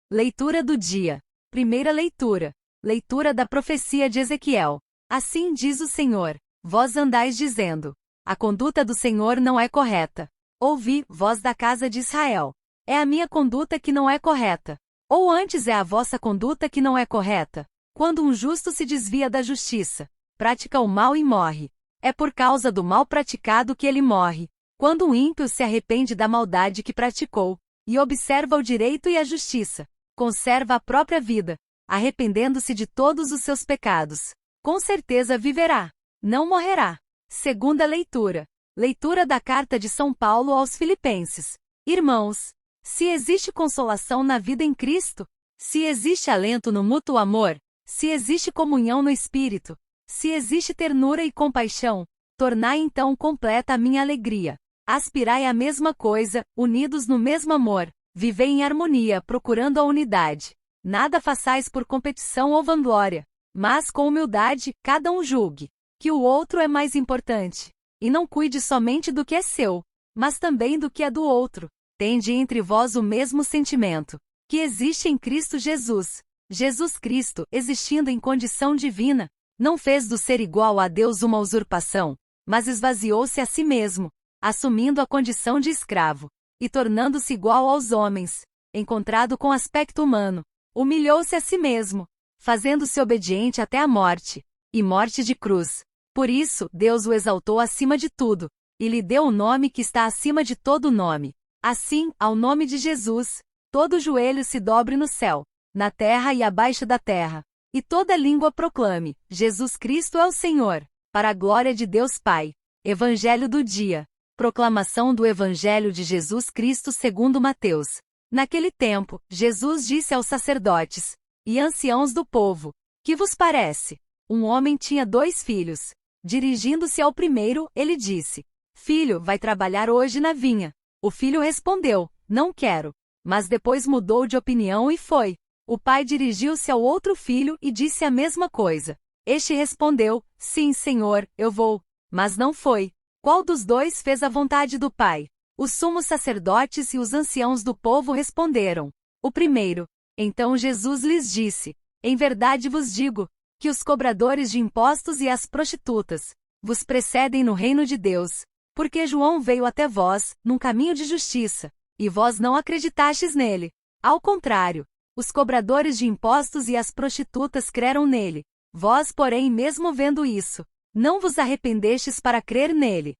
Leitura do dia. Primeira leitura. Leitura da profecia de Ezequiel. Assim diz o Senhor: vós andais dizendo: a conduta do Senhor não é correta. Ouvi, vós da casa de Israel: é a minha conduta que não é correta. Ou antes é a vossa conduta que não é correta? Quando um justo se desvia da justiça, pratica o mal e morre, é por causa do mal praticado que ele morre. Quando um ímpio se arrepende da maldade que praticou, e observa o direito e a justiça, conserva a própria vida, arrependendo-se de todos os seus pecados, com certeza viverá, não morrerá. Segunda leitura. Leitura da carta de São Paulo aos Filipenses. Irmãos, se existe consolação na vida em Cristo, se existe alento no mútuo amor, se existe comunhão no Espírito, se existe ternura e compaixão, tornai então completa a minha alegria. Aspirai à mesma coisa, unidos no mesmo amor, vivei em harmonia, procurando a unidade. Nada façais por competição ou vanglória, mas com humildade, cada um julgue que o outro é mais importante, e não cuide somente do que é seu, mas também do que é do outro. Tende entre vós o mesmo sentimento que existe em Cristo Jesus. Jesus Cristo, existindo em condição divina, não fez do ser igual a Deus uma usurpação, mas esvaziou-se a si mesmo, assumindo a condição de escravo, e tornando-se igual aos homens, encontrado com aspecto humano, humilhou-se a si mesmo, fazendo-se obediente até a morte, e morte de cruz. Por isso, Deus o exaltou acima de tudo, e lhe deu o nome que está acima de todo nome. Assim, ao nome de Jesus, todo joelho se dobre no céu, na terra e abaixo da terra, e toda língua proclame: Jesus Cristo é o Senhor, para a glória de Deus Pai. Evangelho do dia. Proclamação do Evangelho de Jesus Cristo segundo Mateus. Naquele tempo, Jesus disse aos sacerdotes e anciãos do povo: que vos parece? Um homem tinha 2 filhos. Dirigindo-se ao primeiro, ele disse: Filho, vai trabalhar hoje na vinha. O filho respondeu: Não quero. Mas depois mudou de opinião e foi. O pai dirigiu-se ao outro filho e disse a mesma coisa. Este respondeu: Sim, Senhor, eu vou. Mas não foi. Qual dos 2 fez a vontade do pai? Os sumos sacerdotes e os anciãos do povo responderam: o primeiro. Então Jesus lhes disse: Em verdade vos digo, que os cobradores de impostos e as prostitutas vos precedem no reino de Deus, porque João veio até vós, num caminho de justiça, e vós não acreditastes nele. Ao contrário, os cobradores de impostos e as prostitutas creram nele. Vós, porém, mesmo vendo isso, não vos arrependestes para crer nele.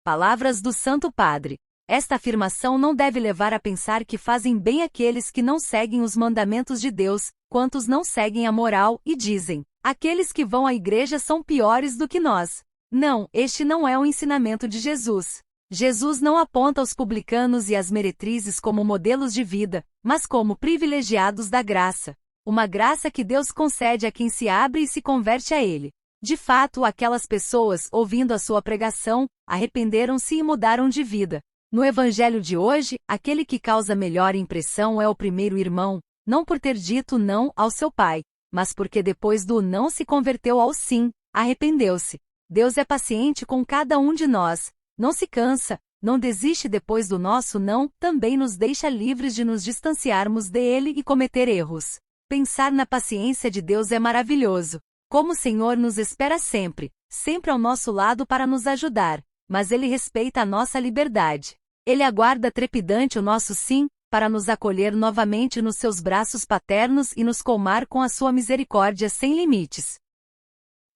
Palavras do Santo Padre. Esta afirmação não deve levar a pensar que fazem bem aqueles que não seguem os mandamentos de Deus, quantos não seguem a moral e dizem: aqueles que vão à igreja são piores do que nós. Não, este não é o ensinamento de Jesus. Jesus não aponta os publicanos e as meretrizes como modelos de vida, mas como privilegiados da graça. Uma graça que Deus concede a quem se abre e se converte a Ele. De fato, aquelas pessoas, ouvindo a sua pregação, arrependeram-se e mudaram de vida. No Evangelho de hoje, aquele que causa melhor impressão é o primeiro irmão, não por ter dito não ao seu pai, mas porque depois do não se converteu ao sim, arrependeu-se. Deus é paciente com cada um de nós, não se cansa, não desiste depois do nosso não, também nos deixa livres de nos distanciarmos dele e cometer erros. Pensar na paciência de Deus é maravilhoso. Como o Senhor nos espera sempre, sempre ao nosso lado para nos ajudar, mas Ele respeita a nossa liberdade. Ele aguarda trepidante o nosso sim, para nos acolher novamente nos seus braços paternos e nos colmar com a sua misericórdia sem limites.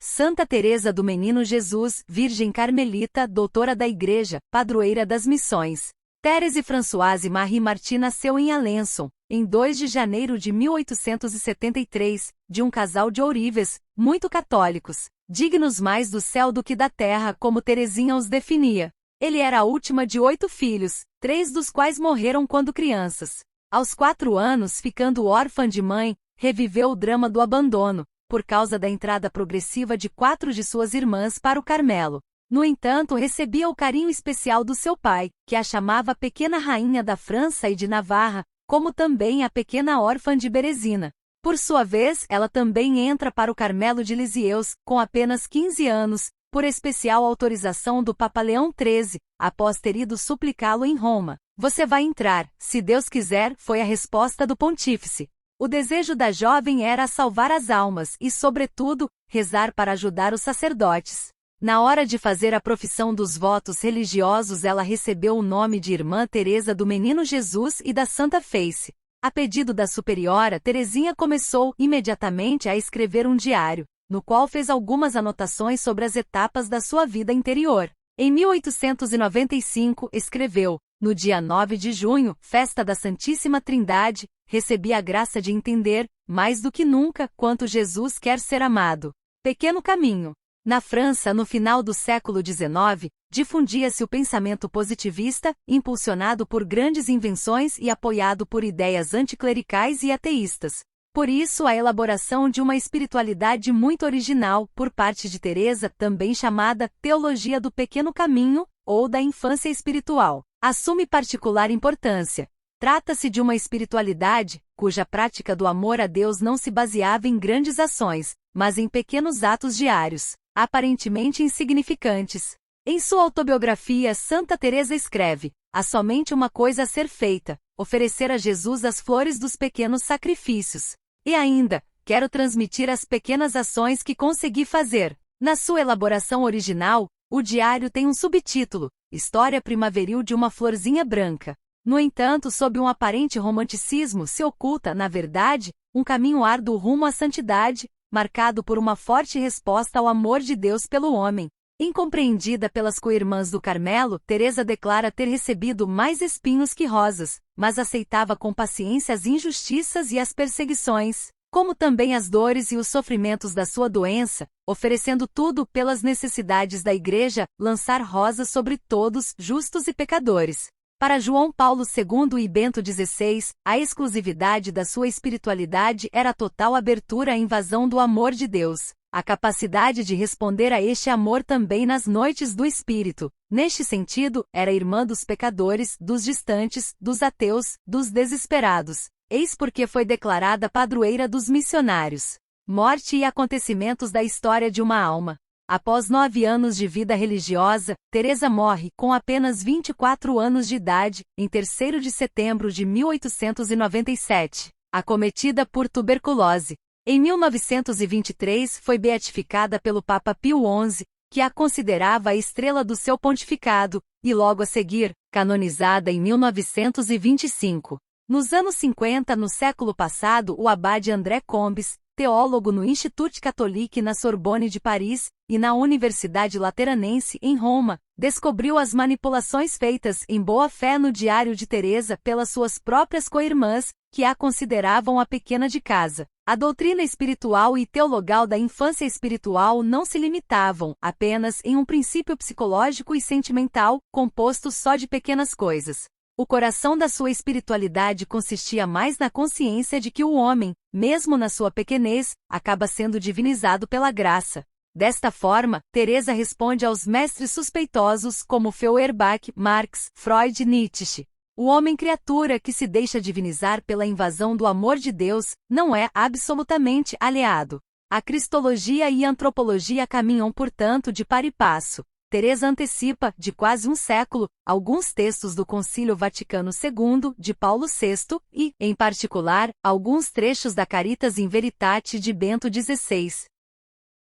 Santa Teresa do Menino Jesus, Virgem Carmelita, doutora da Igreja, padroeira das missões. Thérèse Françoise Marie Marty nasceu em Alençon, em 2 de janeiro de 1873, de um casal de ourives, muito católicos, dignos mais do céu do que da terra, como Teresinha os definia. Ele era a última de 8 filhos, 3 dos quais morreram quando crianças. Aos 4 anos, ficando órfã de mãe, reviveu o drama do abandono, por causa da entrada progressiva de 4 de suas irmãs para o Carmelo. No entanto, recebia o carinho especial do seu pai, que a chamava Pequena Rainha da França e de Navarra, como também a pequena órfã de Berezina. Por sua vez, ela também entra para o Carmelo de Lisieux, com apenas 15 anos, Por especial autorização do Papa Leão XIII, após ter ido suplicá-lo em Roma. Você vai entrar, se Deus quiser, foi a resposta do pontífice. O desejo da jovem era salvar as almas e, sobretudo, rezar para ajudar os sacerdotes. Na hora de fazer a profissão dos votos religiosos, ela recebeu o nome de Irmã Teresa do Menino Jesus e da Santa Face. A pedido da superiora, Teresinha começou imediatamente a escrever um diário, no qual fez algumas anotações sobre as etapas da sua vida interior. Em 1895, escreveu: no dia 9 de junho, festa da Santíssima Trindade, recebi a graça de entender, mais do que nunca, quanto Jesus quer ser amado. Pequeno caminho. Na França, no final do século XIX, difundia-se o pensamento positivista, impulsionado por grandes invenções e apoiado por ideias anticlericais e ateístas. Por isso, a elaboração de uma espiritualidade muito original, por parte de Teresa, também chamada Teologia do Pequeno Caminho, ou da Infância Espiritual, assume particular importância. Trata-se de uma espiritualidade, cuja prática do amor a Deus não se baseava em grandes ações, mas em pequenos atos diários, aparentemente insignificantes. Em sua autobiografia, Santa Teresa escreve: há somente uma coisa a ser feita, oferecer a Jesus as flores dos pequenos sacrifícios. E ainda, quero transmitir as pequenas ações que consegui fazer. Na sua elaboração original, o diário tem um subtítulo: História Primaveril de uma Florzinha Branca. No entanto, sob um aparente romanticismo, se oculta, na verdade, um caminho árduo rumo à santidade, marcado por uma forte resposta ao amor de Deus pelo homem. Incompreendida pelas co-irmãs do Carmelo, Teresa declara ter recebido mais espinhos que rosas, mas aceitava com paciência as injustiças e as perseguições, como também as dores e os sofrimentos da sua doença, oferecendo tudo pelas necessidades da Igreja, lançar rosas sobre todos, justos e pecadores. Para João Paulo II e Bento XVI, a exclusividade da sua espiritualidade era a total abertura à invasão do amor de Deus, a capacidade de responder a este amor também nas noites do Espírito. Neste sentido, era irmã dos pecadores, dos distantes, dos ateus, dos desesperados. Eis porque foi declarada padroeira dos missionários. Morte e acontecimentos da história de uma alma. Após 9 anos de vida religiosa, Teresa morre com apenas 24 anos de idade, em 3º de setembro de 1897, acometida por tuberculose. Em 1923 foi beatificada pelo Papa Pio XI, que a considerava a estrela do seu pontificado, e logo a seguir, canonizada em 1925. Nos anos 50, no século passado, o abade André Combes, teólogo no Institut Catholique na Sorbonne de Paris, e na Universidade Lateranense, em Roma, descobriu as manipulações feitas em boa-fé no diário de Teresa pelas suas próprias co-irmãs, que a consideravam a pequena de casa. A doutrina espiritual e teologal da infância espiritual não se limitavam apenas em um princípio psicológico e sentimental, composto só de pequenas coisas. O coração da sua espiritualidade consistia mais na consciência de que o homem, mesmo na sua pequenez, acaba sendo divinizado pela graça. Desta forma, Teresa responde aos mestres suspeitosos como Feuerbach, Marx, Freud e Nietzsche. O homem-criatura que se deixa divinizar pela invasão do amor de Deus, não é absolutamente aliado. A cristologia e a antropologia caminham, portanto, de par e passo. Teresa antecipa, de quase um século, alguns textos do Concílio Vaticano II, de Paulo VI, e, em particular, alguns trechos da Caritas in Veritate de Bento XVI.